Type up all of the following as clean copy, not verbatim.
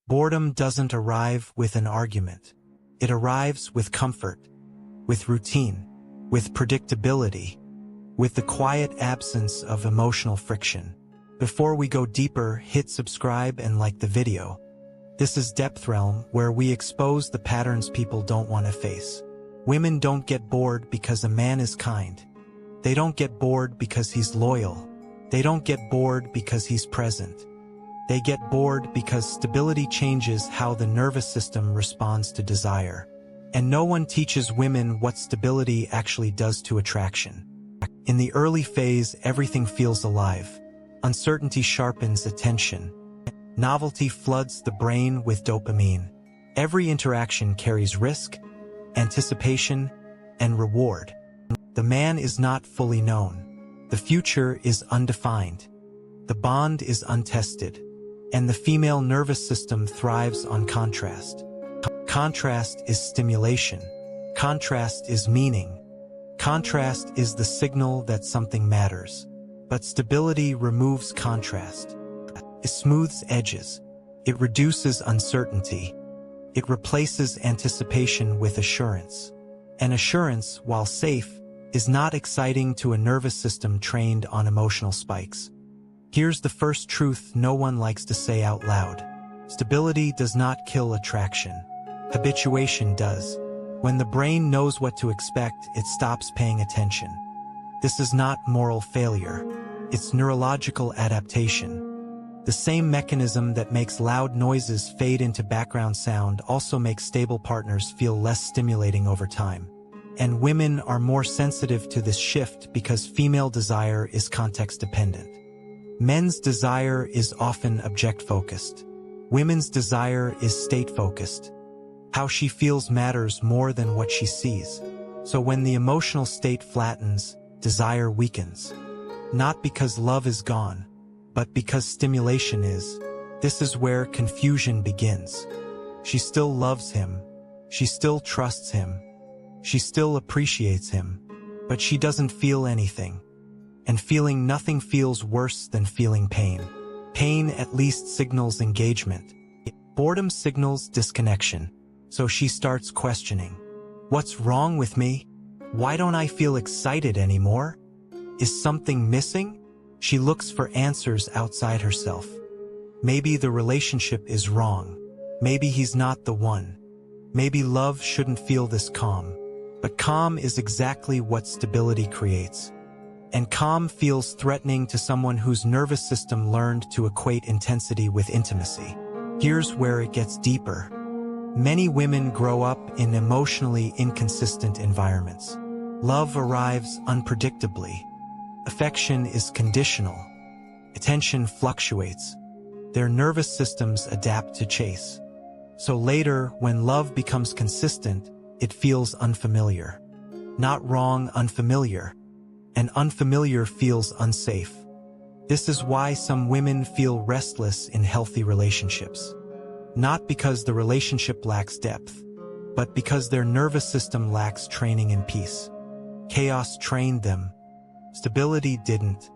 Boredom doesn't arrive with an argument. It arrives with comfort, with routine, with predictability, with the quiet absence of emotional friction. Before we go deeper, hit subscribe and like the video. This is DepthRealm, where we expose the patterns people don't want to face. Women don't get bored because a man is kind. They don't get bored because he's loyal. They don't get bored because he's present. They get bored because stability changes how the nervous system responds to desire. And no one teaches women what stability actually does to attraction. In the early phase, everything feels alive. Uncertainty sharpens attention. Novelty floods the brain with dopamine. Every interaction carries risk, anticipation, and reward. The man is not fully known. The future is undefined. The bond is untested. And the female nervous system thrives on contrast. Contrast is stimulation. Contrast is meaning. Contrast is the signal that something matters. But stability removes contrast. It smooths edges. It reduces uncertainty. It replaces anticipation with assurance. And assurance, while safe, is not exciting to a nervous system trained on emotional spikes. Here's the first truth no one likes to say out loud. Stability does not kill attraction. Habituation does. When the brain knows what to expect, it stops paying attention. This is not moral failure. It's neurological adaptation. The same mechanism that makes loud noises fade into background sound also makes stable partners feel less stimulating over time. And women are more sensitive to this shift because female desire is context-dependent. Men's desire is often object-focused. Women's desire is state-focused. How she feels matters more than what she sees. So when the emotional state flattens, desire weakens. Not because love is gone, but because stimulation is. This is where confusion begins. She still loves him. She still trusts him. She still appreciates him. But she doesn't feel anything. And feeling nothing feels worse than feeling pain. Pain at least signals engagement. Boredom signals disconnection. So she starts questioning. What's wrong with me? Why don't I feel excited anymore? Is something missing? She looks for answers outside herself. Maybe the relationship is wrong. Maybe he's not the one. Maybe love shouldn't feel this calm. But calm is exactly what stability creates. And calm feels threatening to someone whose nervous system learned to equate intensity with intimacy. Here's where it gets deeper. Many women grow up in emotionally inconsistent environments. Love arrives unpredictably. Affection is conditional. Attention fluctuates. Their nervous systems adapt to chase. So later, when love becomes consistent, it feels unfamiliar. Not wrong, unfamiliar. And unfamiliar feels unsafe. This is why some women feel restless in healthy relationships. Not because the relationship lacks depth, but because their nervous system lacks training in peace. Chaos trained them. Stability didn't.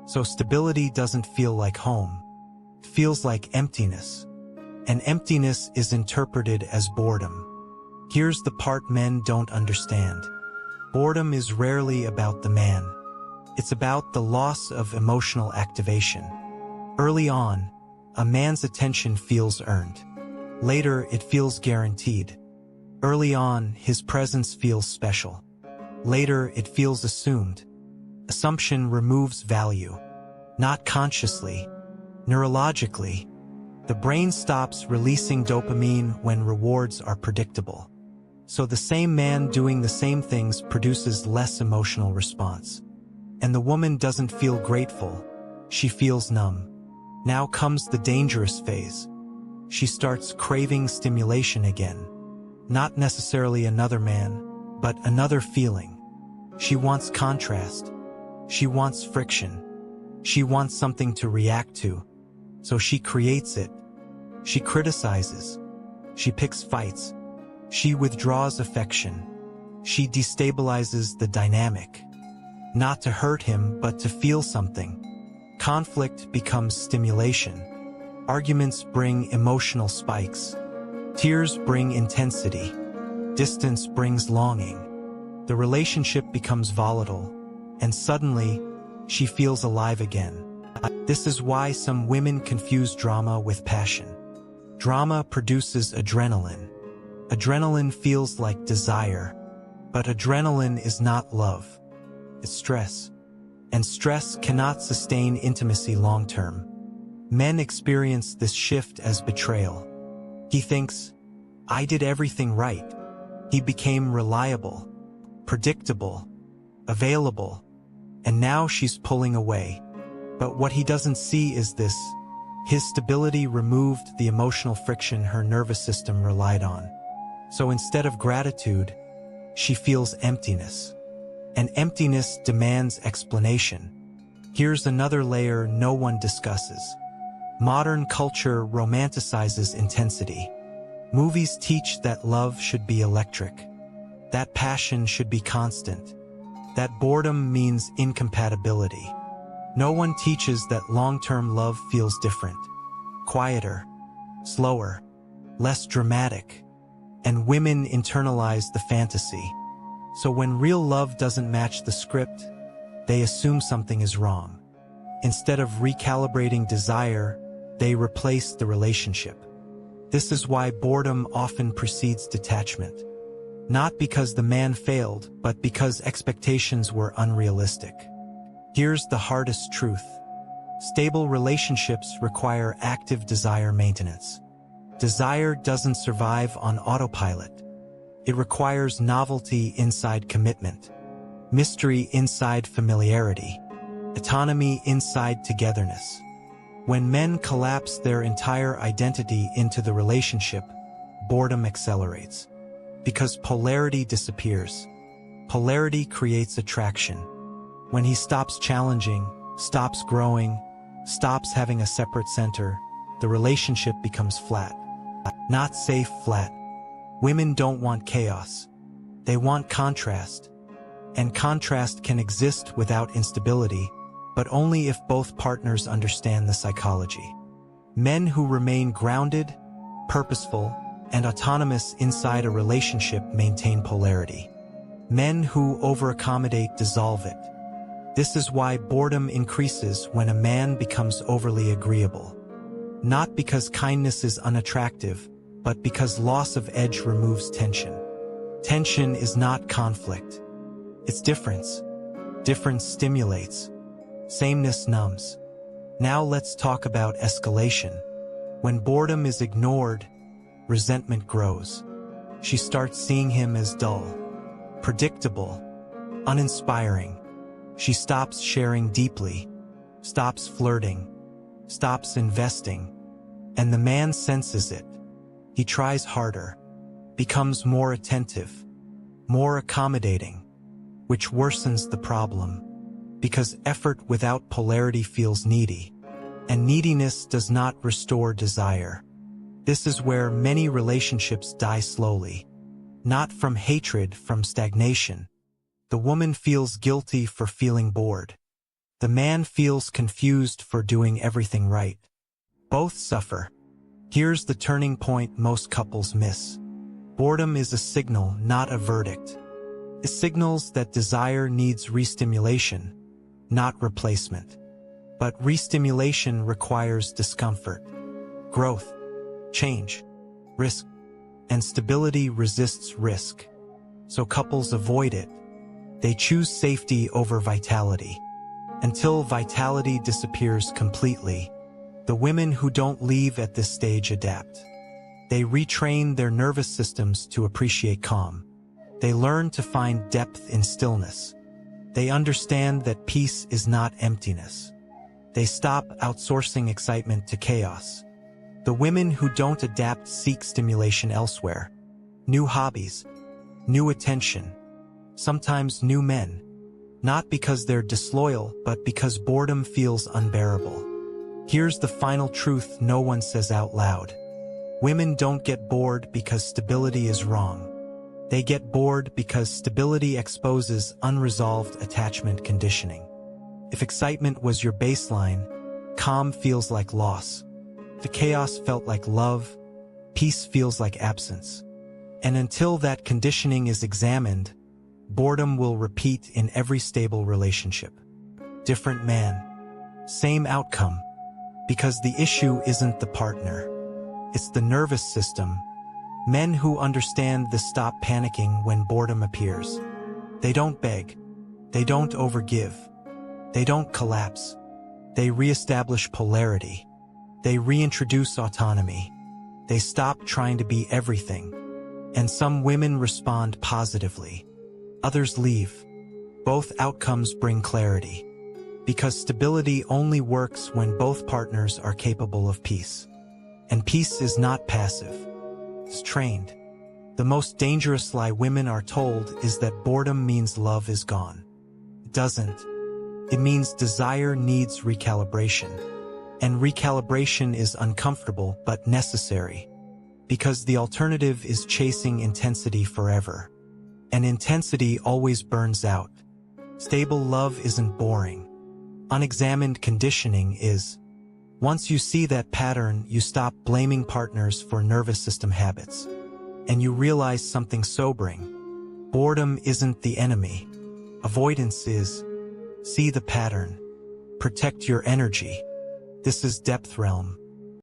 So stability doesn't feel like home. It feels like emptiness. And emptiness is interpreted as boredom. Here's the part men don't understand. Boredom is rarely about the man. It's about the loss of emotional activation. Early on, a man's attention feels earned. Later, it feels guaranteed. Early on, his presence feels special. Later, it feels assumed. Assumption removes value. Not consciously, neurologically. The brain stops releasing dopamine when rewards are predictable. So the same man doing the same things produces less emotional response. And the woman doesn't feel grateful. She feels numb. Now comes the dangerous phase. She starts craving stimulation again. Not necessarily another man, but another feeling. She wants contrast. She wants friction. She wants something to react to. So she creates it. She criticizes. She picks fights. She withdraws affection. She destabilizes the dynamic. Not to hurt him, but to feel something. Conflict becomes stimulation. Arguments bring emotional spikes. Tears bring intensity. Distance brings longing. The relationship becomes volatile, and suddenly, she feels alive again. This is why some women confuse drama with passion. Drama produces adrenaline. Adrenaline feels like desire, but adrenaline is not love. It's stress. And stress cannot sustain intimacy long-term. Men experience this shift as betrayal. He thinks, I did everything right. He became reliable, predictable, available, and now she's pulling away. But what he doesn't see is this: his stability removed the emotional friction her nervous system relied on. So instead of gratitude, she feels emptiness. And emptiness demands explanation. Here's another layer no one discusses. Modern culture romanticizes intensity. Movies teach that love should be electric, that passion should be constant, that boredom means incompatibility. No one teaches that long-term love feels different, quieter, slower, less dramatic, and women internalize the fantasy. So when real love doesn't match the script, they assume something is wrong. Instead of recalibrating desire, they replace the relationship. This is why boredom often precedes detachment. Not because the man failed, but because expectations were unrealistic. Here's the hardest truth. Stable relationships require active desire maintenance. Desire doesn't survive on autopilot. It requires novelty inside commitment, mystery inside familiarity, autonomy inside togetherness. When men collapse their entire identity into the relationship, boredom accelerates. Because polarity disappears. Polarity creates attraction. When he stops challenging, stops growing, stops having a separate center, the relationship becomes flat. Not safe flat. Women don't want chaos. They want contrast. And contrast can exist without instability, but only if both partners understand the psychology. Men who remain grounded, purposeful, and autonomous inside a relationship maintain polarity. Men who over-accommodate dissolve it. This is why boredom increases when a man becomes overly agreeable. Not because kindness is unattractive, but because loss of edge removes tension. Tension is not conflict. It's difference. Difference stimulates. Sameness numbs. Now let's talk about escalation. When boredom is ignored, resentment grows. She starts seeing him as dull, predictable, uninspiring. She stops sharing deeply, stops flirting, stops investing, and the man senses it. He tries harder, becomes more attentive, more accommodating, which worsens the problem. Because effort without polarity feels needy, and neediness does not restore desire. This is where many relationships die slowly. Not from hatred, from stagnation. The woman feels guilty for feeling bored. The man feels confused for doing everything right. Both suffer. Here's the turning point most couples miss. Boredom is a signal, not a verdict. It signals that desire needs restimulation, not replacement. But restimulation requires discomfort, growth, change, risk, and stability resists risk. So couples avoid it. They choose safety over vitality. Until vitality disappears completely, the women who don't leave at this stage adapt. They retrain their nervous systems to appreciate calm. They learn to find depth in stillness. They understand that peace is not emptiness. They stop outsourcing excitement to chaos. The women who don't adapt seek stimulation elsewhere. New hobbies, new attention, sometimes new men. Not because they're disloyal, but because boredom feels unbearable. Here's the final truth no one says out loud. Women don't get bored because stability is wrong. They get bored because stability exposes unresolved attachment conditioning. If excitement was your baseline, calm feels like loss. The chaos felt like love, peace feels like absence. And until that conditioning is examined, boredom will repeat in every stable relationship. Different man, same outcome, because the issue isn't the partner. It's the nervous system. Men who understand this stop panicking when boredom appears. They don't beg. They don't overgive. They don't collapse. They reestablish polarity. They reintroduce autonomy. They stop trying to be everything. And some women respond positively. Others leave. Both outcomes bring clarity. Because stability only works when both partners are capable of peace. And peace is not passive. It's trained. The most dangerous lie women are told is that boredom means love is gone. It doesn't. It means desire needs recalibration. And recalibration is uncomfortable but necessary. Because the alternative is chasing intensity forever. And intensity always burns out. Stable love isn't boring. Unexamined conditioning is. Once you see that pattern, you stop blaming partners for nervous system habits. And you realize something sobering. Boredom isn't the enemy. Avoidance is. See the pattern. Protect your energy. This is DepthRealm.